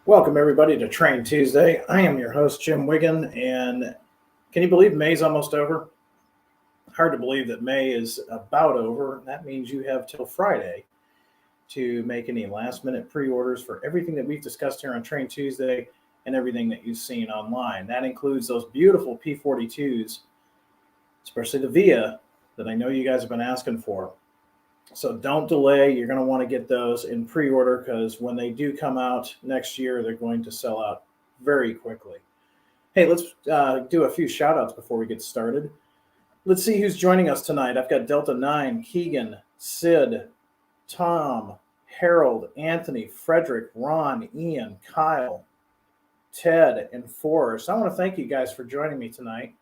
Welcome, everybody, to Train Tuesday. I am your host, Jim Wiggin, and can you believe May's almost over? Hard to believe that May is about over. That means you have till Friday to make any last-minute pre-orders for everything that we've discussed here on Train Tuesday and everything that you've seen online. That includes those beautiful P42s, especially the VIA, that I know you guys have been asking for. So don't delay. You're going to want to get those in pre-order because when they do come out next year, they're going to sell out very quickly. Hey, let's do a few shout outs before we get started. Let's see who's joining us tonight. I've got Delta 9, Keegan, Sid, Tom, Harold, Anthony, Frederick, Ron, Ian, Kyle, Ted, and Forrest. I want to thank you guys for joining me tonight.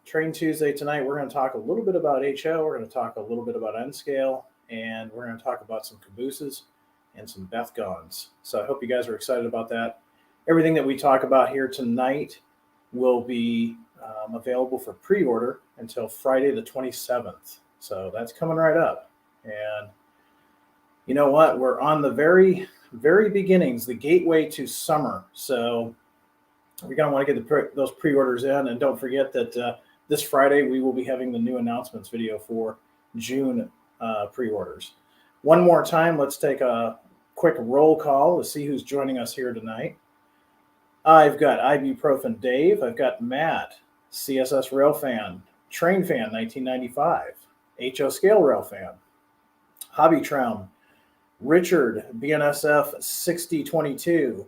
Train Tuesday tonight, we're going to talk a little bit about HO, we're going to talk a little bit about N-Scale, and we're going to talk about some Cabooses and some Bethgons. So I hope you guys are excited about that. Everything that we talk about here tonight will be available for pre-order until Friday the 27th. So that's coming right up. And you know what? We're on the very, very beginnings, the gateway to summer. So we're going to want to get those pre-orders in. And don't forget that this Friday, we will be having the new announcements video for June pre-orders. One more time, let's take a quick roll call to see who's joining us here tonight. I've got Ibuprofen Dave. I've got Matt, CSS Railfan, Train Fan 1995, HO Scale Railfan, Hobby Traum, Richard, BNSF 6022,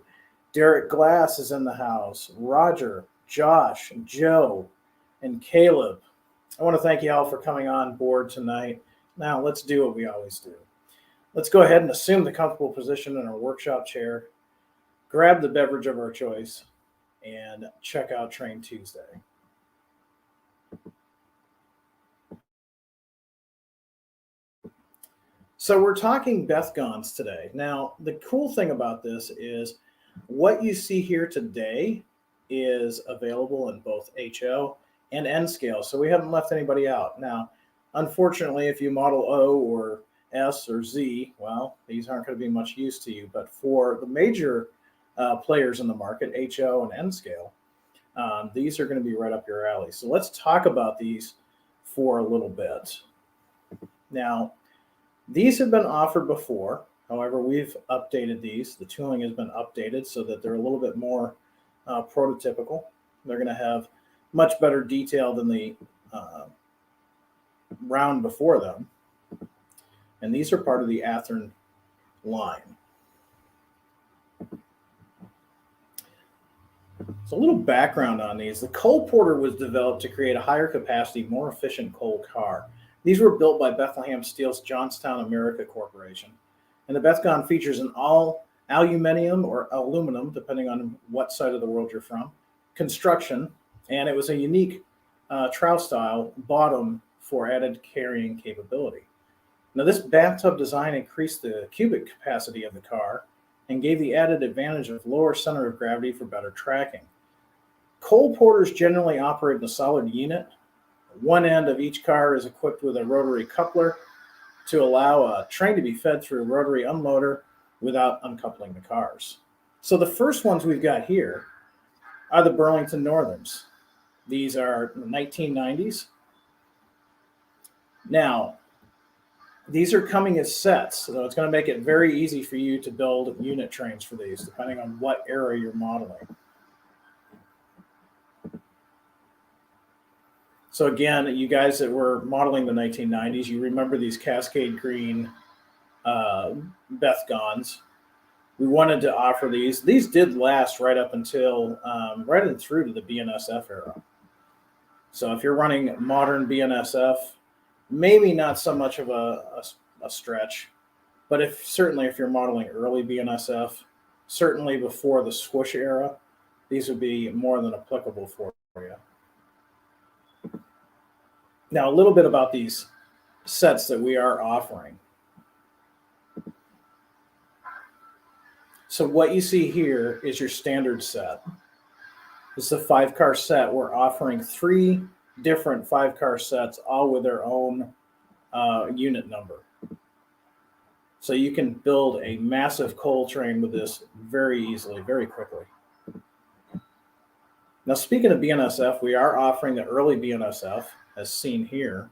Derek Glass is in the house, Roger, Josh, Joe, and Caleb. I want to thank you all for coming on board tonight. Now let's do what we always do. Let's go ahead and assume the comfortable position in our workshop chair, grab the beverage of our choice, and check out Train Tuesday. So we're talking Bethgons today. Now, the cool thing about this is what you see here today is available in both HO and N-Scale, so we haven't left anybody out. Now, unfortunately, if you model O or S or Z, well, these aren't going to be much use to you, but for the major players in the market, HO and N-Scale, these are going to be right up your alley. So let's talk about these for a little bit. Now, these have been offered before. However, we've updated these. The tooling has been updated so that they're a little bit more prototypical. They're going to have much better detail than the round before them. And these are part of the Athearn line. So a little background on these. The coal porter was developed to create a higher capacity, more efficient coal car. These were built by Bethlehem Steel's Johnstown America Corporation. And the Bethgon features an all aluminum or aluminum, depending on what side of the world you're from, construction. And it was a unique trough style bottom for added carrying capability. Now, this bathtub design increased the cubic capacity of the car and gave the added advantage of lower center of gravity for better tracking. Coal porters generally operate in a solid unit. One end of each car is equipped with a rotary coupler to allow a train to be fed through a rotary unloader without uncoupling the cars. So the first ones we've got here are the Burlington Northerns. These are 1990s. Now, these are coming as sets, so it's going to make it very easy for you to build unit trains for these, depending on what era you're modeling. So again, you guys that were modeling the 1990s, you remember these Cascade Green Bethgons. We wanted to offer these. These did last right up until, right and through to the BNSF era. So if you're running modern BNSF, maybe not so much of a stretch, but certainly if you're modeling early BNSF, certainly before the swoosh era, these would be more than applicable for you. Now, a little bit about these sets that we are offering. So what you see here is your standard set. This is a 5-car set. We're offering 3 different 5-car sets, all with their own unit number. So you can build a massive coal train with this very easily, very quickly. Now, speaking of BNSF, we are offering the early BNSF, as seen here.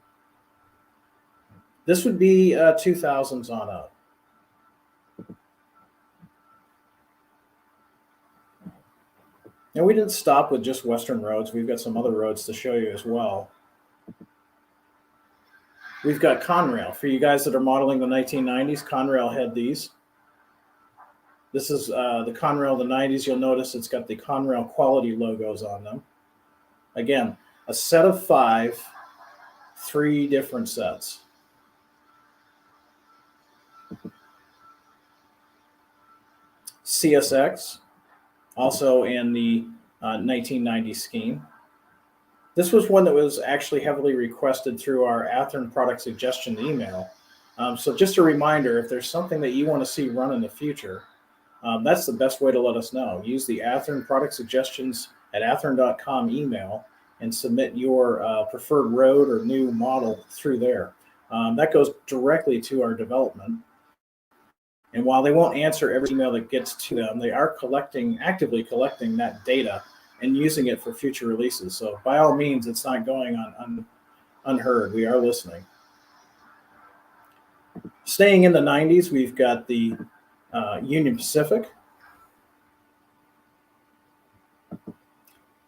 This would be 2000s on up. Now, we didn't stop with just Western roads. We've got some other roads to show you as well. We've got Conrail. For you guys that are modeling the 1990s, Conrail had these. This is the Conrail of the 90s. You'll notice it's got the Conrail quality logos on them. Again, a set of 5, 3 different sets. CSX, also in the 1990 scheme. This was one that was actually heavily requested through our Athearn product suggestion email. So just a reminder, if there's something that you want to see run in the future, that's the best way to let us know. Use the Athearn product suggestions at athearn.com email and submit your preferred road or new model through there. That goes directly to our development. And while they won't answer every email that gets to them, they are actively collecting that data and using it for future releases. So by all means, it's not going on unheard. We are listening. Staying in the 90s, we've got the Union Pacific.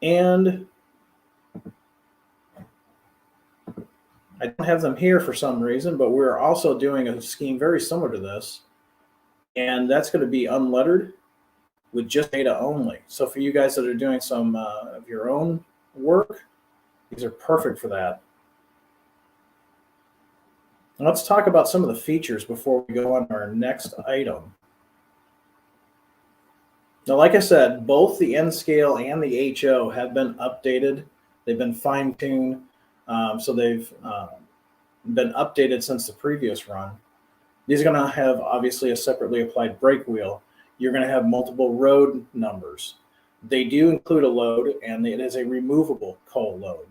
And I don't have them here for some reason, but we're also doing a scheme very similar to this. And that's going to be unlettered with just data only. So for you guys that are doing some of your own work, these are perfect for that. Now let's talk about some of the features before we go on to our next item. Now, like I said, both the N scale and the HO have been updated. They've been fine-tuned. So they've been updated since the previous run. These are going to have, obviously, a separately applied brake wheel. You're going to have multiple road numbers. They do include a load, and it is a removable coal load.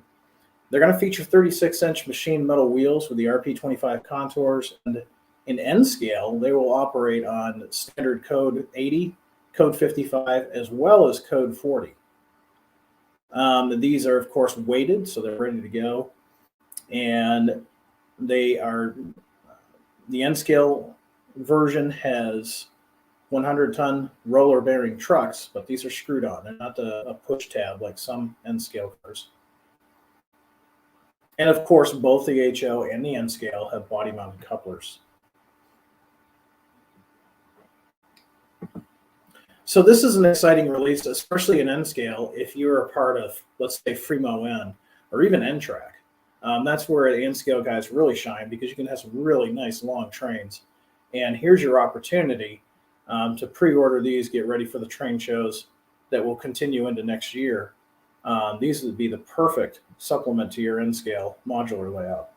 They're going to feature 36-inch machined metal wheels with the RP25 contours. And in N scale, they will operate on standard code 80, code 55, as well as code 40. These are, of course, weighted, so they're ready to go. And they are... The N-scale version has 100-ton roller-bearing trucks, but these are screwed on. They're not a push tab like some N-scale cars. And of course, both the HO and the N-scale have body-mounted couplers. So this is an exciting release, especially in N-scale, if you're a part of, let's say, Fremo N or even N-Track. That's where the N-scale guys really shine because you can have some really nice long trains. And here's your opportunity to pre-order these, get ready for the train shows that will continue into next year. These would be the perfect supplement to your N-scale modular layout.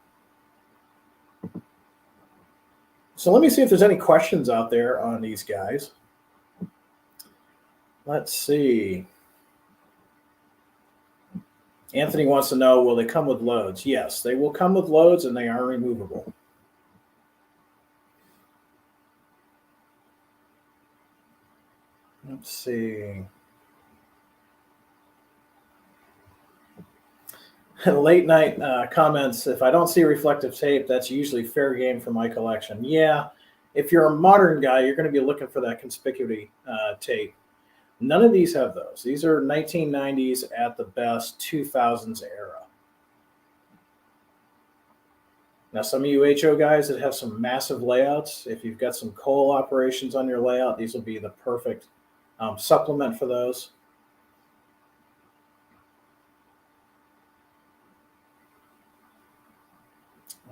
So let me see if there's any questions out there on these guys. Let's see. Anthony wants to know, will they come with loads? Yes, they will come with loads, and they are removable. Let's see. Late night comments, if I don't see reflective tape, that's usually fair game for my collection. Yeah, if you're a modern guy, you're going to be looking for that conspicuity tape. None of these have those. These are 1990s at the best, 2000s era. Now, some of you HO guys that have some massive layouts, if you've got some coal operations on your layout, these will be the perfect supplement for those.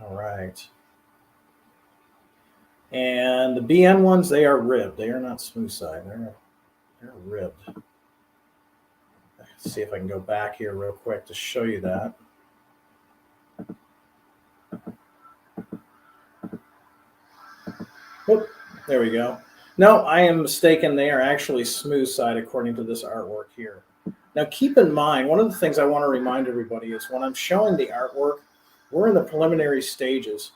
All right. And the BN ones, they are ribbed. They are not smooth side. They're ribbed. Let's see if I can go back here real quick to show you that. Whoop, there we go. No, I am mistaken. They are actually smooth side according to this artwork here. Now, keep in mind, one of the things I want to remind everybody is when I'm showing the artwork, we're in the preliminary stages.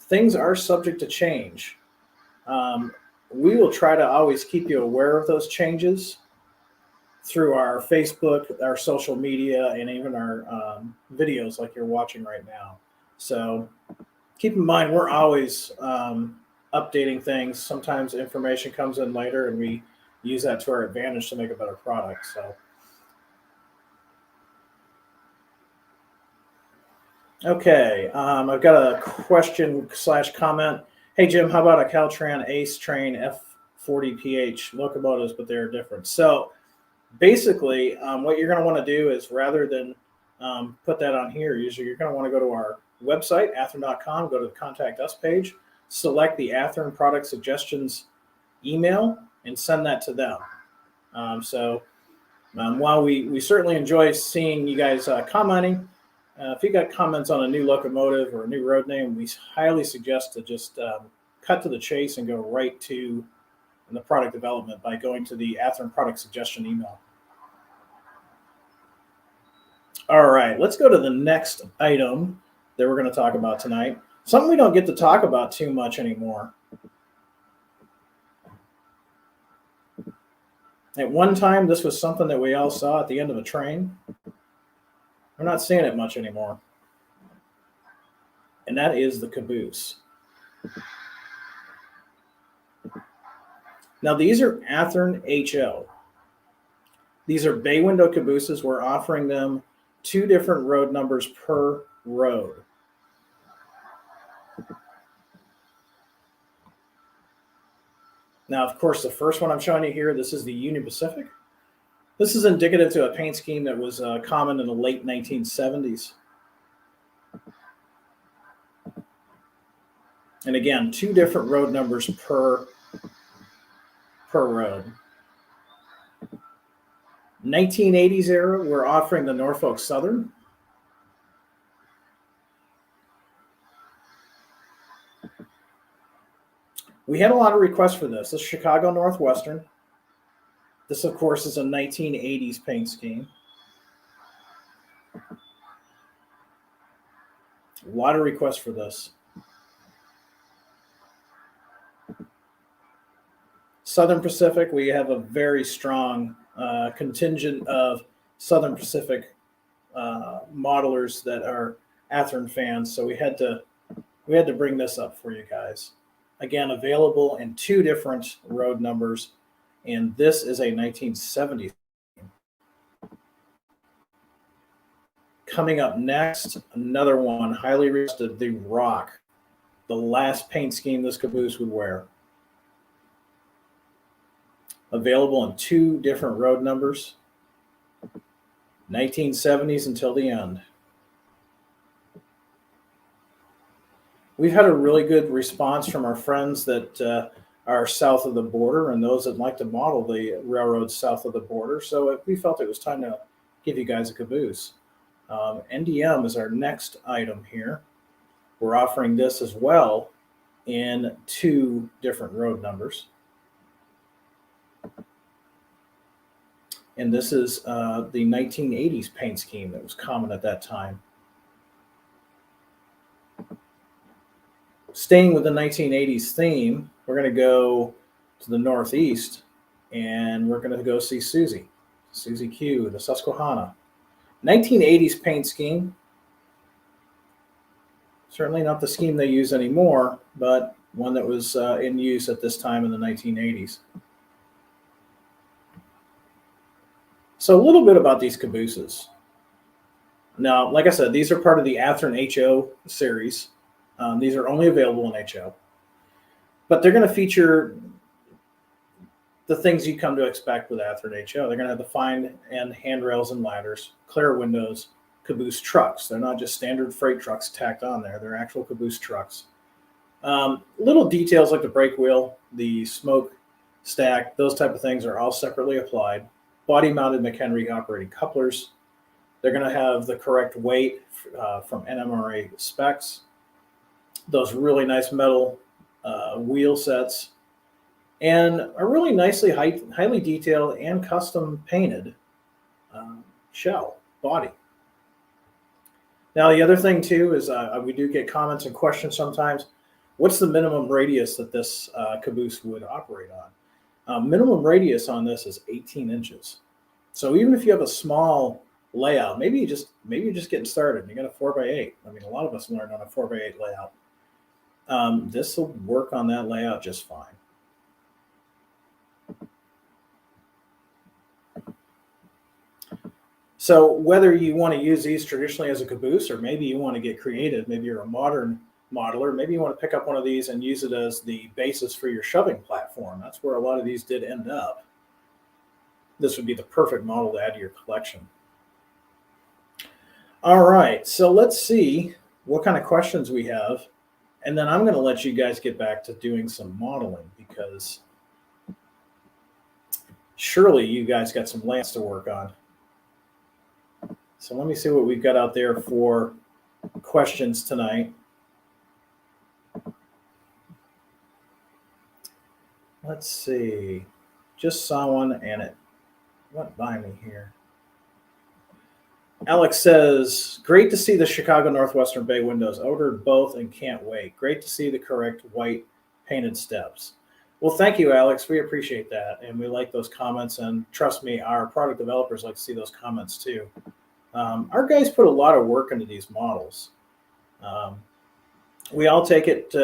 Things are subject to change. We will try to always keep you aware of those changes through our Facebook, our social media, and even our videos like you're watching right now. So keep in mind, we're always updating things. Sometimes information comes in later, and we use that to our advantage to make a better product. So, okay, I've got a question / comment. Hey, Jim, how about a Caltran Ace Train F40PH locomotives, but they're different? So basically, what you're going to want to do is rather than put that on here, usually you're going to want to go to our website, athearn.com, go to the Contact Us page, select the Athearn Product Suggestions email, and send that to them. While we certainly enjoy seeing you guys commenting, if you got comments on a new locomotive or a new road name, we highly suggest to just cut to the chase and go right to the product development by going to the Athearn Product Suggestion email. All right, let's go to the next item that we're going to talk about tonight. Something we don't get to talk about too much anymore. At one time, this was something that we all saw at the end of a train. We're not seeing it much anymore. And that is the Caboose. Now, these are Athearn HO. These are bay window cabooses. We're offering them 2 different road numbers per road. Now, of course, the first one I'm showing you here, this is the Union Pacific. This is indicative to a paint scheme that was common in the late 1970s. And again, 2 different road numbers per road. 1980s era, we're offering the Norfolk Southern. We had a lot of requests for this. This is Chicago Northwestern. This, of course, is a 1980s paint scheme. A lot of requests for this. Southern Pacific, we have a very strong contingent of Southern Pacific modelers that are Athearn fans, so we had to bring this up for you guys. Again, available in 2 different road numbers, and this is a 1970s. Coming up next, another one highly requested, the Rock, the last paint scheme this caboose would wear. Available in 2 different road numbers, 1970s until the end. We've had a really good response from our friends that are south of the border and those that like to model the railroads south of the border. So we felt it was time to give you guys a caboose. NDM is our next item here. We're offering this as well in 2 different road numbers. And this is the 1980s paint scheme that was common at that time. Staying with the 1980s theme, we're going to go to the Northeast, and we're going to go see Susie Q, the Susquehanna. 1980s paint scheme. Certainly not the scheme they use anymore, but one that was in use at this time in the 1980s. So a little bit about these cabooses. Now, like I said, these are part of the Athearn HO series. These are only available in HO. But they're going to feature the things you come to expect with Athearn HO. They're going to have the fine end handrails and ladders, clear windows, caboose trucks. They're not just standard freight trucks tacked on there. They're actual caboose trucks. Little details like the brake wheel, the smoke stack, those type of things are all separately applied. Body-mounted McHenry operating couplers. They're going to have the correct weight from NMRA specs. Those really nice metal wheel sets, and a really nicely highly detailed and custom painted shell body. Now, the other thing too is we do get comments and questions sometimes. what's the minimum radius that this caboose would operate on? Minimum radius on this is 18 inches. So even if you have a small layout, maybe you're just getting started and you got a 4x8. I mean, a lot of us learned on a 4x8 layout. This will work on that layout just fine. So whether you want to use these traditionally as a caboose, or maybe you want to get creative, maybe you're a modern modeler, maybe you want to pick up one of these and use it as the basis for your shoving platform. That's where a lot of these did end up. This would be the perfect model to add to your collection. All right, so let's see what kind of questions we have. And then I'm going to let you guys get back to doing some modeling, because surely you guys got some layouts to work on. So let me see what we've got out there for questions tonight. Let's see. Just saw one and it went by me here. Alex says, great to see the Chicago Northwestern Bay windows. Ordered both and can't wait. Great to see the correct white painted steps. Well, thank you, Alex. We appreciate that. And we like those comments. And trust me, our product developers like to see those comments too. Our guys put a lot of work into these models. We all take it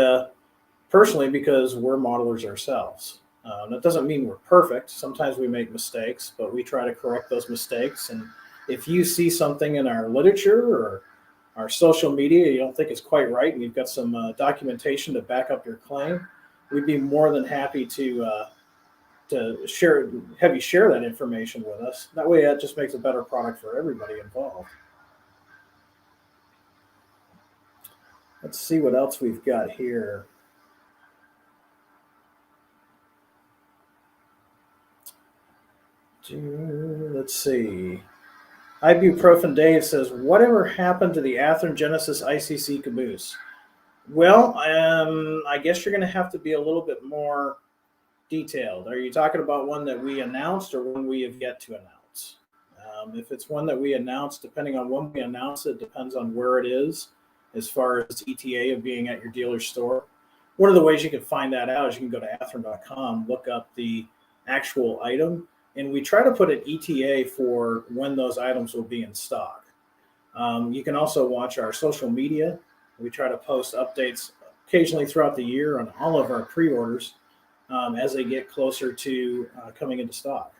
personally because we're modelers ourselves. That doesn't mean we're perfect. Sometimes we make mistakes, but we try to correct those mistakes. And if you see something in our literature or our social media you don't think is quite right, and you've got some documentation to back up your claim, we'd be more than happy to have you share that information with us. That way, that just makes a better product for everybody involved. Let's see what else we've got here. Let's see. Ibuprofen Dave says, whatever happened to the Athearn Genesis ICC caboose? Well, I guess you're going to have to be a little bit more detailed. Are you talking about one that we announced or one we have yet to announce? If it's one that we announced, depending on when we announce it, depends on where it is as far as ETA of being at your dealer's store. One of the ways you can find that out is you can go to athearn.com, look up the actual item, and we try to put an ETA for when those items will be in stock. You can also watch our social media. We try to post updates occasionally throughout the year on all of our pre-orders as they get closer to coming into stock.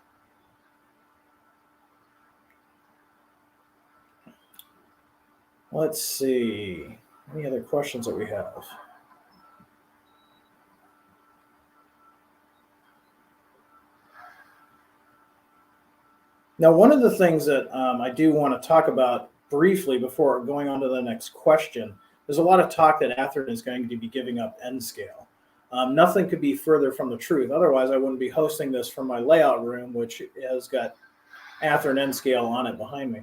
Let's see. Any other questions that we have? Now, one of the things that I do want to talk about briefly before going on to the next question, there's a lot of talk that Athearn is going to be giving up N scale. Nothing could be further from the truth. Otherwise, I wouldn't be hosting this from my layout room, which has got Athearn N scale on it behind me.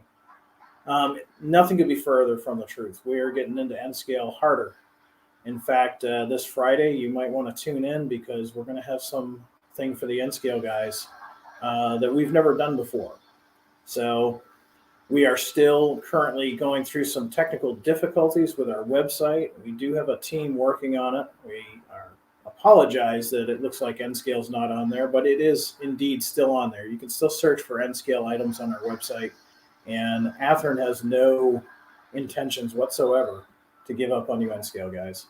Nothing could be further from the truth. We are getting into N scale harder. In fact, this Friday, you might want to tune in because we're going to have something for the N scale guys that we've never done before. So we are still currently going through some technical difficulties with our website. We do have a team working on it. We apologize that it looks like N-Scale is not on there, but it is indeed still on there. You can still search for N-Scale items on our website, and Athearn has no intentions whatsoever to give up on you N-Scale guys.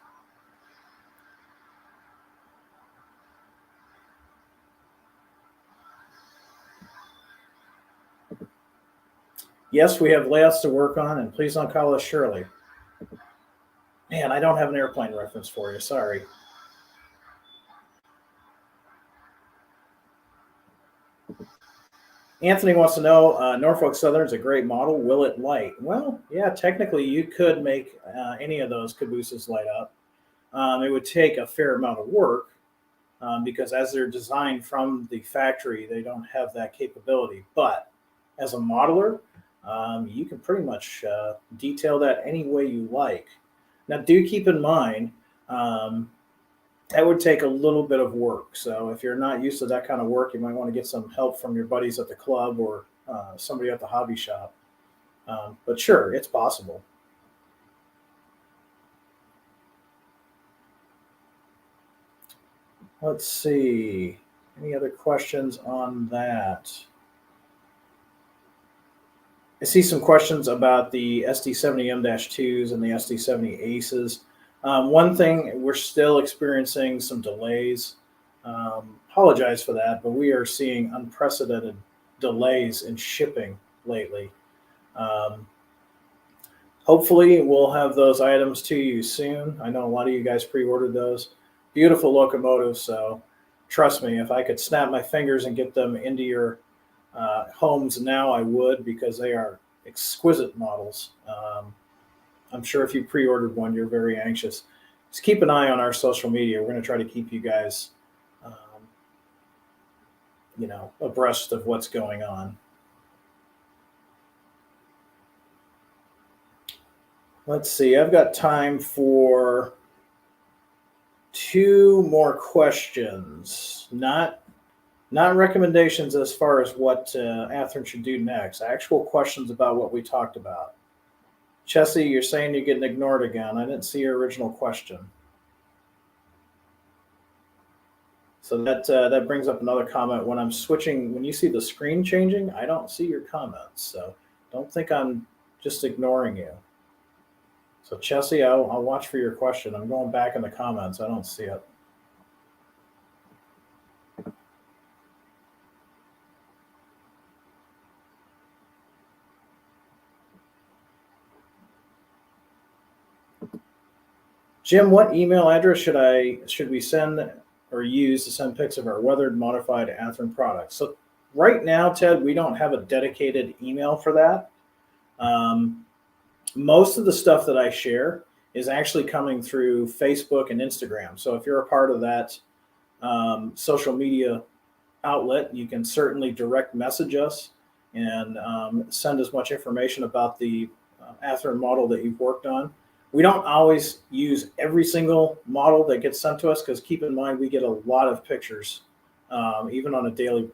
Yes, we have layouts to work on, and please don't call us Shirley. Man, I don't have an airplane reference for you. Sorry. Anthony wants to know, Norfolk Southern is a great model. Will it light? Well, yeah, technically you could make any of those cabooses light up. It would take a fair amount of work because as they're designed from the factory, they don't have that capability. But as a modeler, you can pretty much detail that any way you like. Now, do keep in mind, that would take a little bit of work. So if you're not used to that kind of work, you might want to get some help from your buddies at the club or somebody at the hobby shop. But sure, it's possible. Let's see. Any other questions on that? I see some questions about the SD70M-2s and the SD70 Aces. One thing, we're still experiencing some delays. Apologize for that, but we are seeing unprecedented delays in shipping lately. Um, Hopefully, we'll have those items to you soon. I know a lot of you guys pre-ordered those. Beautiful locomotives, so trust me, if I could snap my fingers and get them into your homes now, I would, because they are exquisite models. I'm sure if you pre-ordered one, you're very anxious. Just keep an eye on our social media. We're going to try to keep you guys, um, abreast of what's going on. Let's see. I've got time for two more questions. Not recommendations as far as what Athearn should do next. Actual questions about what we talked about. Chessie, you're saying you're getting ignored again. I didn't see your original question. So that brings up another comment. When I'm switching, when you see the screen changing, I don't see your comments. So don't think I'm just ignoring you. So Chessie, I'll watch for your question. I'm going back in the comments. I don't see it. Jim, what email address should we send or use to send pics of our weathered modified Athearn products? So right now, Ted, we don't have a dedicated email for that. Most of the stuff that I share is actually coming through Facebook and Instagram. So if you're a part of that social media outlet, you can certainly direct message us and send as much information about the Athearn model that you've worked on. We don't always use every single model that gets sent to us, because keep in mind, we get a lot of pictures, even on a daily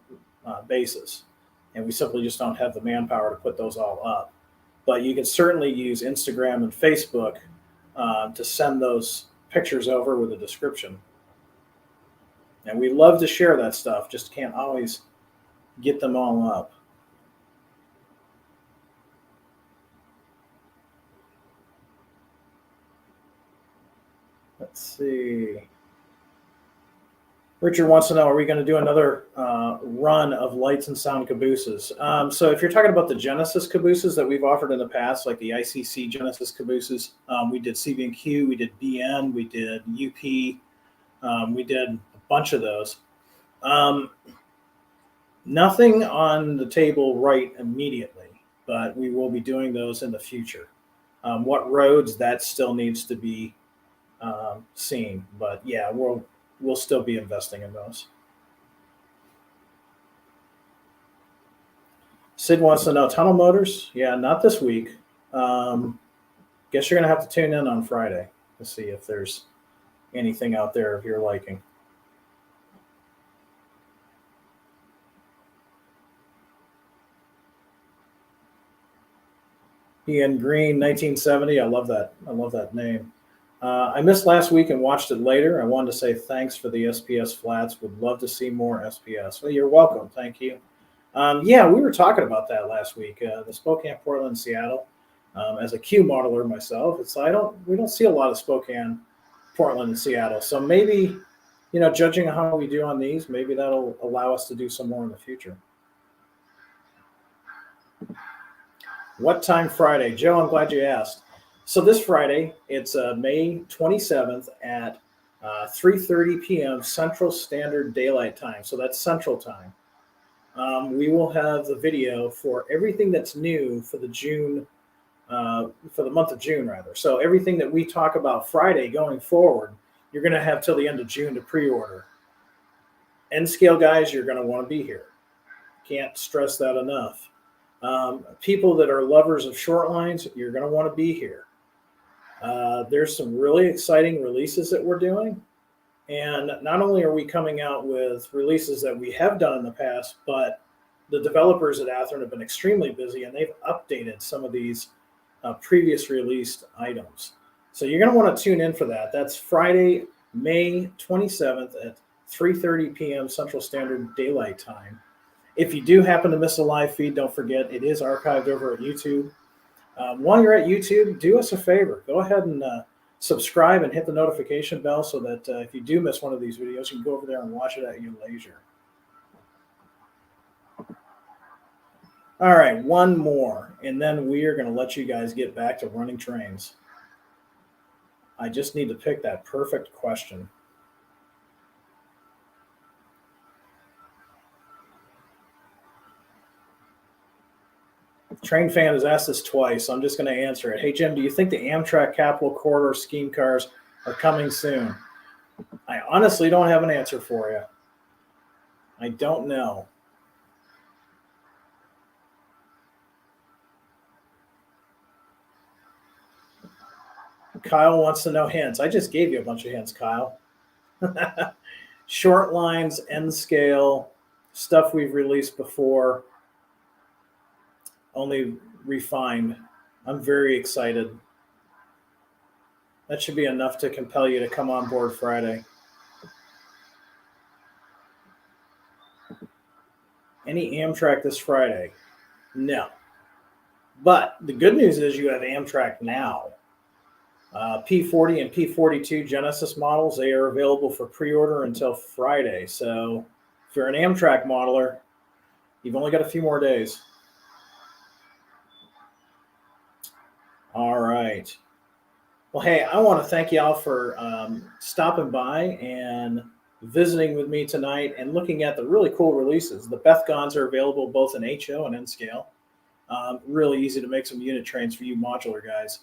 basis. And we simply just don't have the manpower to put those all up. But you can certainly use Instagram and Facebook to send those pictures over with a description. And we love to share that stuff, just can't always get them all up. Let's see. Richard wants to know, are we going to do another run of lights and sound cabooses? So if you're talking about the Genesis cabooses that we've offered in the past, like the ICC Genesis cabooses, we did CB&Q, we did BN, we did UP, we did a bunch of those. Nothing on the table right immediately, but we will be doing those in the future. What roads, that still needs to be seen, but yeah, we'll still be investing in those. Sid wants to know tunnel motors. Yeah, not this week. Guess you're gonna have to tune in on Friday to see if there's anything out there of your liking. Ian Green, 1970. I love that. I love that name. I missed last week and watched it later. I wanted to say thanks for the SPS flats. Would love to see more SPS. Well, you're welcome. Thank you. Yeah, we were talking about that last week. The Spokane, Portland, Seattle. As a Q modeler myself, we don't see a lot of Spokane, Portland, and Seattle. So maybe, judging how we do on these, maybe that'll allow us to do some more in the future. What time Friday? Joe, I'm glad you asked. So this Friday, it's May 27th at 3:30 p.m. Central Standard Daylight Time. So that's Central Time. We will have the video for everything that's new for the month of June, rather. So everything that we talk about Friday going forward, you're going to have till the end of June to pre-order. N scale guys, you're going to want to be here. Can't stress that enough. People that are lovers of short lines, you're going to want to be here. There's some really exciting releases that we're doing. And not only are we coming out with releases that we have done in the past, but the developers at Athearn have been extremely busy, and they've updated some of these previous released items. So you're going to want to tune in for that. That's Friday, May 27th at 3:30 p.m. Central Standard Daylight Time. If you do happen to miss a live feed, don't forget it is archived over at YouTube. While you're at YouTube, do us a favor. Go ahead and subscribe and hit the notification bell so that if you do miss one of these videos, you can go over there and watch it at your leisure. All right, one more, and then we are going to let you guys get back to running trains. I just need to pick that perfect question. Train fan has asked this twice, so I'm just going to answer it. Hey, Jim, do you think the Amtrak Capital Corridor scheme cars are coming soon? I honestly don't have an answer for you. I don't know. Kyle wants to know hints. I just gave you a bunch of hints, Kyle. Short lines, N scale, stuff we've released before, only refined. I'm very excited. That should be enough to compel you to come on board Friday. Any Amtrak this Friday? No. But the good news is you have Amtrak now. P40 and P42 Genesis models, they are available for pre-order until Friday. So if you're an Amtrak modeler, you've only got a few more days. All right. Well, hey, I want to thank y'all for stopping by and visiting with me tonight and looking at the really cool releases. The Bethgons are available both in HO and N scale. Really easy to make some unit trains for you modular guys.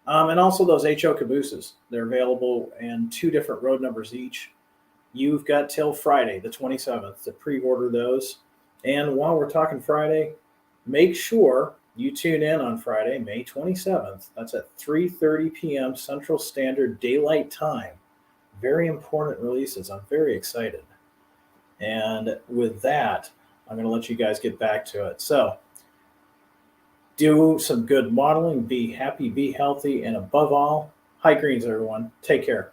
And also those HO Cabooses. They're available in 2 different road numbers each. You've got till Friday, the 27th, to pre-order those. And while we're talking Friday, make sure you tune in on Friday, May 27th. That's at 3:30 p.m. Central Standard Daylight Time. Very important releases. I'm very excited. And with that, I'm going to let you guys get back to it. So, do some good modeling, be happy, be healthy, and above all, high greens, everyone. Take care.